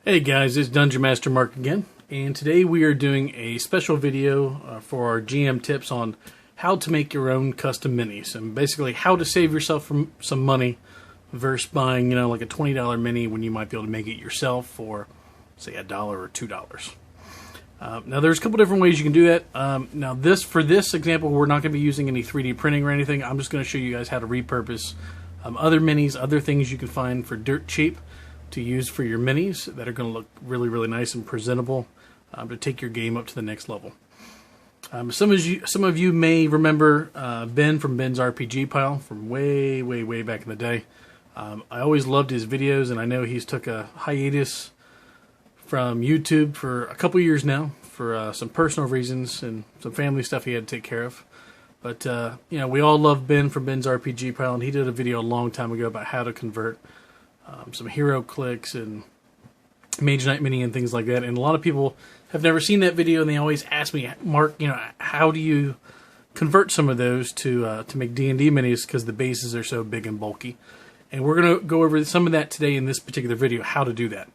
Hey guys, it's Dungeon Master Mark again, and today we are doing a special video for our GM tips on how to make your own custom minis, and basically how to save yourself from some money versus buying, like a $20 mini when you might be able to make it yourself for, say, $1 or $2. Now there's a couple different ways you can do that. Now for this example, we're not going to be using any 3D printing or anything. I'm just going to show you guys how to repurpose other minis, other things you can find for dirt cheap to use for your minis that are going to look really, really nice and presentable to take your game up to the next level. Some of you may remember Ben from Ben's RPG Pile from way, way, way back in the day. I always loved his videos, and I know he's took a hiatus from YouTube for a couple years now for some personal reasons and some family stuff he had to take care of. But we all love Ben from Ben's RPG Pile, and he did a video a long time ago about how to convert some Heroclix and mageknight mini and things like that. And a lot of people have never seen that video, and they always ask me, Mark, how do you convert some of those to make D&D minis, because the bases are so big and bulky. And we're going to go over some of that today in this particular video, how to do that.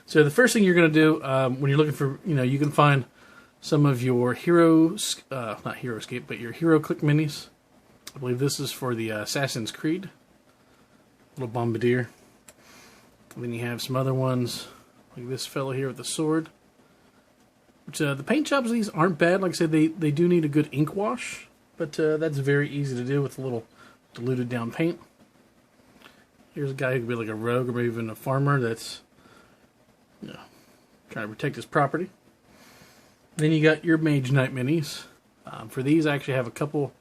So the first thing you're going to do when you're looking for, you can find some of your not Heroscape, but your Heroclix minis. I believe this is for the Assassin's Creed. Little bombardier. And then you have some other ones, like this fellow here with the sword. Which, the paint jobs of these aren't bad. Like I said, they do need a good ink wash, but that's very easy to do with a little diluted down paint. Here's a guy who could be like a rogue or maybe even a farmer that's trying to protect his property. Then you got your mageknight minis. For these, I actually have a couple.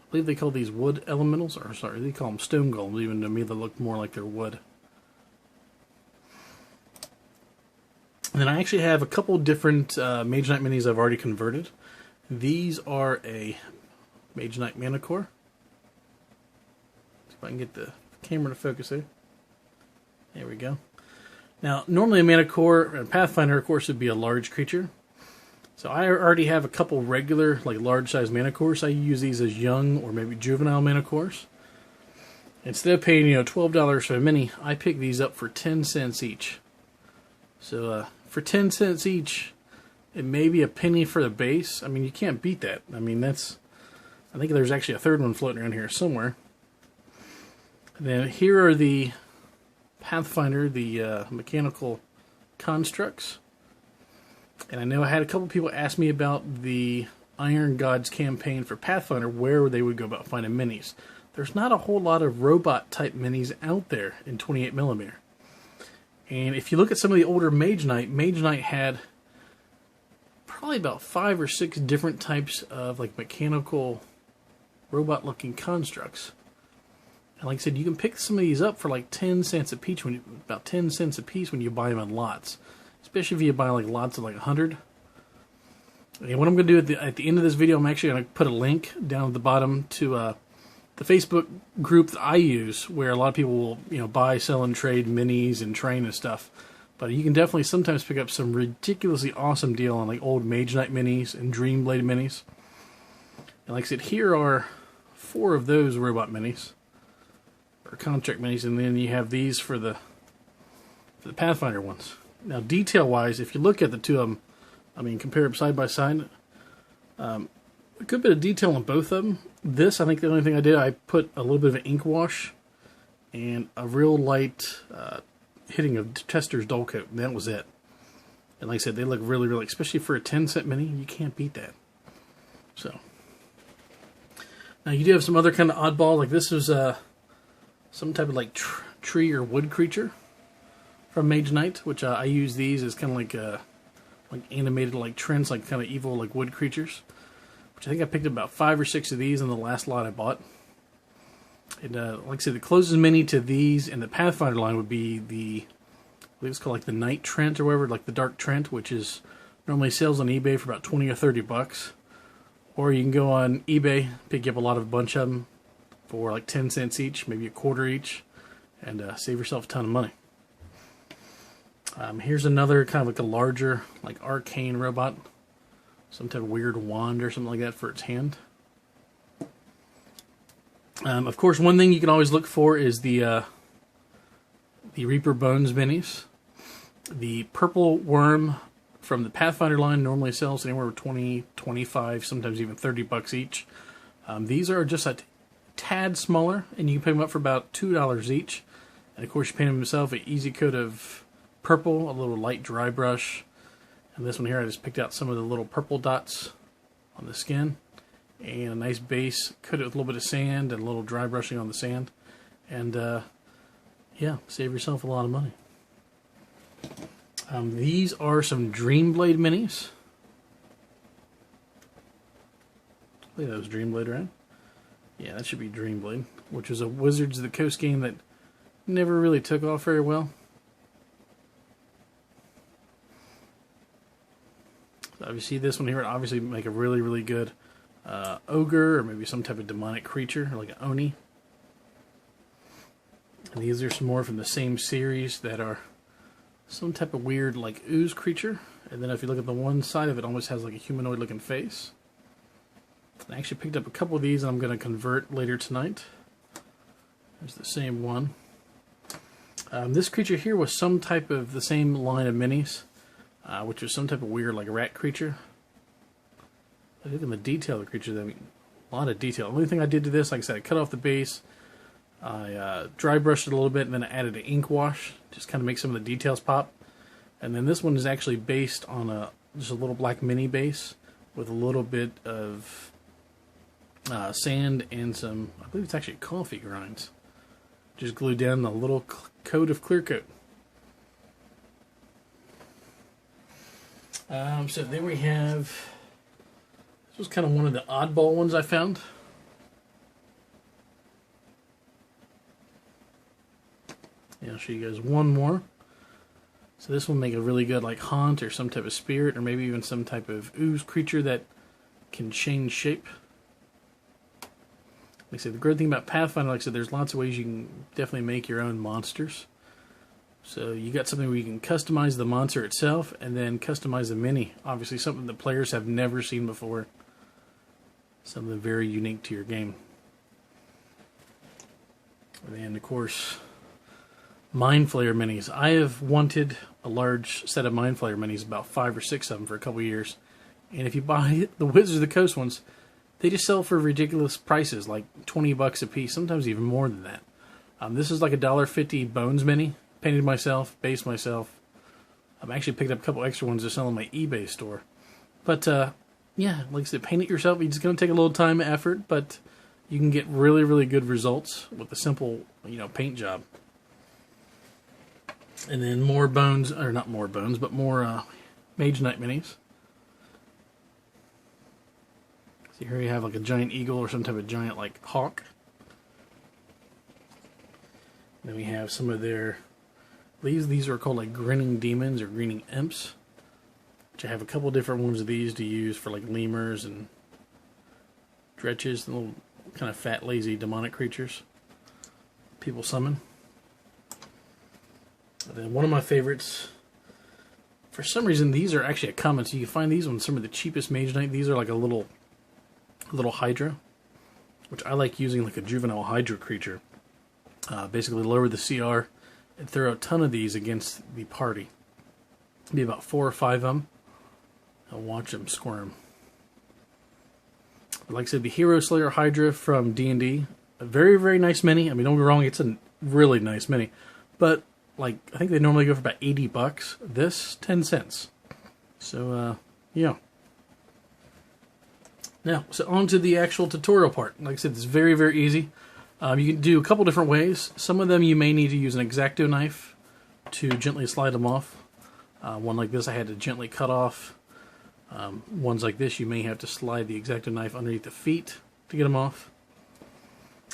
I believe they call these wood elementals, or sorry, they call them stone golems. Even to me, they look more like they're wood. And then I actually have a couple different mageknight minis I've already converted. These are a mageknight manicore. See if I can get the camera to focus there. There we go. Now, normally a manicore, a pathfinder, of course, would be a large creature. So I already have a couple regular, like large-sized manicores. I use these as young or maybe juvenile manicores. Instead of paying, $12 for a mini, I pick these up for 10 cents each. So for 10 cents each, it may be a penny for the base. I mean, you can't beat that. I mean, I think there's actually a third one floating around here somewhere. And then here are the Pathfinder, the mechanical constructs. And I know I had a couple people ask me about the Iron Gods campaign for Pathfinder, where they would go about finding minis. There's not a whole lot of robot-type minis out there in 28mm. And if you look at some of the older mageknight had probably about 5 or 6 different types of mechanical robot-looking constructs. And like I said, you can pick some of these up for like 10 cents a piece, about 10 cents a piece when you buy them in lots. Especially if you buy lots of 100. And what I'm going to do at the end of this video, I'm actually going to put a link down at the bottom to the Facebook group that I use, where a lot of people will buy, sell, and trade minis and train and stuff. But you can definitely sometimes pick up some ridiculously awesome deal on old mageknight minis and dreamblade minis. And like I said, here are 4 of those robot minis, or contract minis, and then you have these for the Pathfinder ones. Now, detail-wise, if you look at the two of them, I mean, compare them side by side, a good bit of detail on both of them. This, I think the only thing I did, I put a little bit of an ink wash and a real light hitting of Tester's dull coat, and that was it. And like I said, they look really, really, especially for a 10-cent mini, you can't beat that. So, now you do have some other kind of oddball, like this is some type of tree or wood creature from mageknight, which I use these as kind of like animated trends, kind of evil wood creatures. Which I think I picked up about 5 or 6 of these in the last lot I bought. And like I said, the closest mini to these in the Pathfinder line would be I believe it's called the Night Trent or whatever, the Dark Trent, which is normally sells on eBay for about 20 or 30 bucks. Or you can go on eBay, pick up a bunch of them for 10 cents each, maybe a quarter each, and save yourself a ton of money. Here's another kind of a larger, arcane robot. some type of weird wand or something like that for its hand. Of course, one thing you can always look for is the Reaper Bones minis. The purple worm from the Pathfinder line normally sells anywhere between 20, 25, sometimes even $30 each. These are just a tad smaller, and you can pick them up for about $2 each. And of course, you paint them yourself an easy coat of purple, a little light dry brush. And this one here, I just picked out some of the little purple dots on the skin. And a nice base, coat it with a little bit of sand and a little dry brushing on the sand. And yeah, save yourself a lot of money. These are some Dreamblade minis. I think that was Dreamblade, right? Yeah, that should be Dreamblade, which was a Wizards of the Coast game that never really took off very well. So obviously this one here would obviously make a really, really good ogre, or maybe some type of demonic creature, like an Oni. And these are some more from the same series that are some type of weird, like, ooze creature. And then if you look at the one side of it, almost has like a humanoid looking face. I actually picked up a couple of these and I'm going to convert later tonight. There's the same one. This creature here was some type of the same line of minis, which was some type of weird, like, rat creature. I look at the detail of the creature, I mean, a lot of detail. The only thing I did to this, like I said, I cut off the base, I dry brushed it a little bit, and then I added an ink wash, just kind of make some of the details pop. And then this one is actually based on just a little black mini base with a little bit of sand and some, I believe it's actually coffee grinds. Just glued down a little coat of clear coat. So then we have, this was kind of one of the oddball ones I found. Yeah, I'll show you guys one more. So this will make a really good, like, haunt or some type of spirit, or maybe even some type of ooze creature that can change shape. Like I said, the great thing about Pathfinder, like I said, there's lots of ways you can definitely make your own monsters. So you got something where you can customize the monster itself, and then customize the mini. Obviously something that players have never seen before. Something very unique to your game. And then, of course, Mind Flayer minis. I have wanted a large set of Mind Flayer minis, about 5 or 6 of them for a couple years. And if you buy the Wizards of the Coast ones, they just sell for ridiculous prices, like $20 a piece, sometimes even more than that. This is like a $1.50 Bones mini, painted myself, based myself. I've actually picked up a couple extra ones to sell on my eBay store. But yeah, like I said, paint it yourself. It's going to take a little time and effort, but you can get really, really good results with a simple, paint job. And then more bones, or not more bones, but more mageknight minis. So here you have like a giant eagle or some type of giant, like, hawk. Then we have some of their, these are called like grinning demons or grinning imps. Which I have a couple different ones of these to use for like lemurs and dretches, the little kind of fat, lazy demonic creatures people summon. And then one of my favorites, for some reason these are actually a common, so you can find these on some of the cheapest mageknight. These are like a little hydra, which I like using like a juvenile hydra creature. Basically lower the CR and throw a ton of these against the party. Be about 4 or 5 of them. I'll watch them squirm. But like I said, the Hero Slayer Hydra from D&D, a very, very nice mini. I mean, don't get me wrong, it's a really nice mini. But, like, I think they normally go for about $80. This, 10 cents. So, yeah. Now, so on to the actual tutorial part. Like I said, it's very, very easy. You can do a couple different ways. Some of them you may need to use an X-Acto knife to gently slide them off. One like this I had to gently cut off. Ones like this you may have to slide the X-Acto knife underneath the feet to get them off.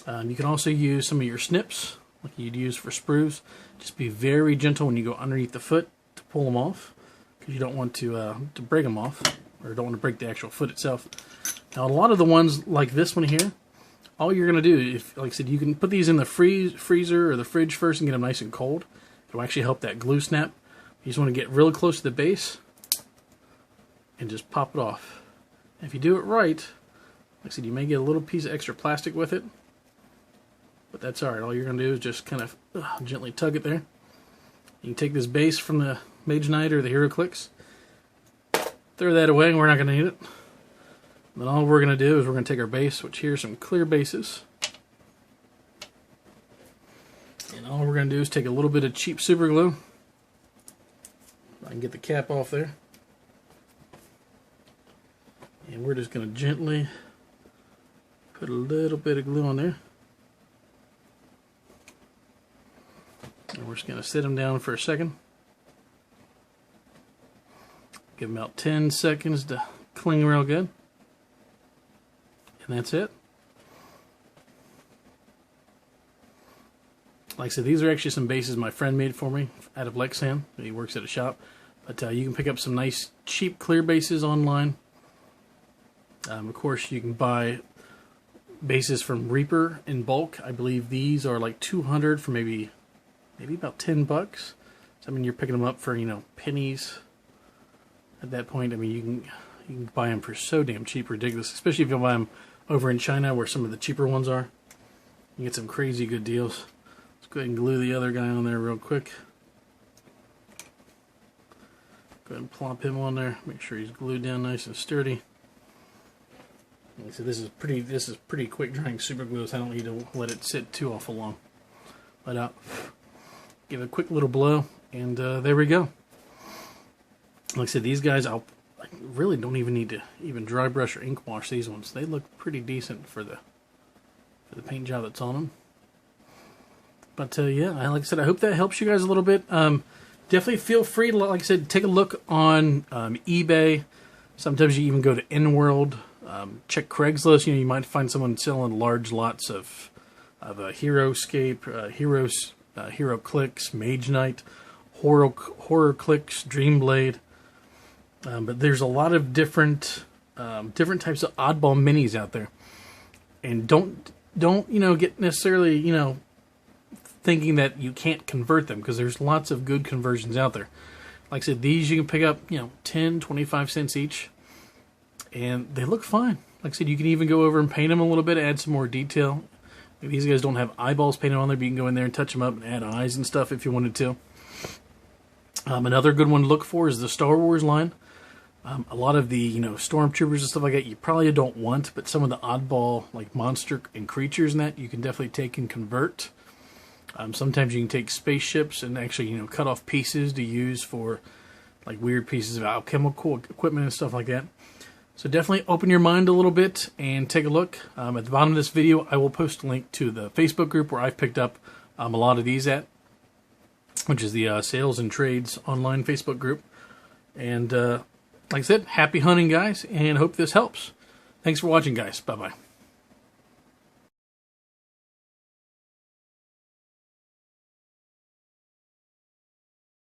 You can also use some of your snips, like you'd use for sprues. Just be very gentle when you go underneath the foot to pull them off, because you don't want to break them off, or don't want to break the actual foot itself. Now, a lot of the ones like this one here, all you're going to do, like I said, you can put these in the freezer or the fridge first and get them nice and cold. It'll actually help that glue snap. You just want to get real close to the base and just pop it off. If you do it right, like I said, you may get a little piece of extra plastic with it, but that's alright. All you're going to do is just kind of gently tug it there. You can take this base from the mageknight or the Heroclix, throw that away, we're not going to need it. Then all we're going to do is we're going to take our base, which here are some clear bases, and all we're going to do is take a little bit of cheap super glue. I can get the cap off there. And we're just going to gently put a little bit of glue on there. And we're just going to sit them down for a second. Give them about 10 seconds to cling real good. And that's it. Like I said, these are actually some bases my friend made for me out of Lexan. He works at a shop. But you can pick up some nice cheap clear bases online. Of course, you can buy bases from Reaper in bulk. I believe these are like 200 for maybe about $10. So I mean, you're picking them up for, you know, pennies. At that point, I mean, you can buy them for so damn cheap, ridiculous. Especially if you buy them over in China, where some of the cheaper ones are. You get some crazy good deals. Let's go ahead and glue the other guy on there real quick. Go ahead and plop him on there. Make sure he's glued down nice and sturdy. So this is pretty quick drying super glue, so I don't need to let it sit too awful long. But give it a quick little blow, and there we go. Like I said, these guys I really don't even need to dry brush or ink wash these ones. They look pretty decent for the paint job that's on them. But yeah, like I said, I hope that helps you guys a little bit. Definitely feel free to, like I said, take a look on eBay. Sometimes you even go to InWorld. Check Craigslist. You know, you might find someone selling large lots of Heroclix, mageknight, horroclix, dreamblade. But there's a lot of different types of oddball minis out there, and don't you know, get necessarily, you know, thinking that you can't convert them, because there's lots of good conversions out there. Like I said, these you can pick up, you know, 10, 25 cents each. And they look fine. Like I said, you can even go over and paint them a little bit, add some more detail. These guys don't have eyeballs painted on there, but you can go in there and touch them up and add eyes and stuff if you wanted to. Another good one to look for is the Star Wars line. A lot of the, you know, stormtroopers and stuff like that you probably don't want, but some of the oddball, like monster and creatures and that, you can definitely take and convert. Sometimes you can take spaceships and actually, you know, cut off pieces to use for like weird pieces of alchemical equipment and stuff like that. So definitely open your mind a little bit and take a look. At the bottom of this video, I will post a link to the Facebook group where I've picked up a lot of these at, which is the Sales and Trades online Facebook group. And like I said, happy hunting, guys, and hope this helps. Thanks for watching, guys. Bye-bye.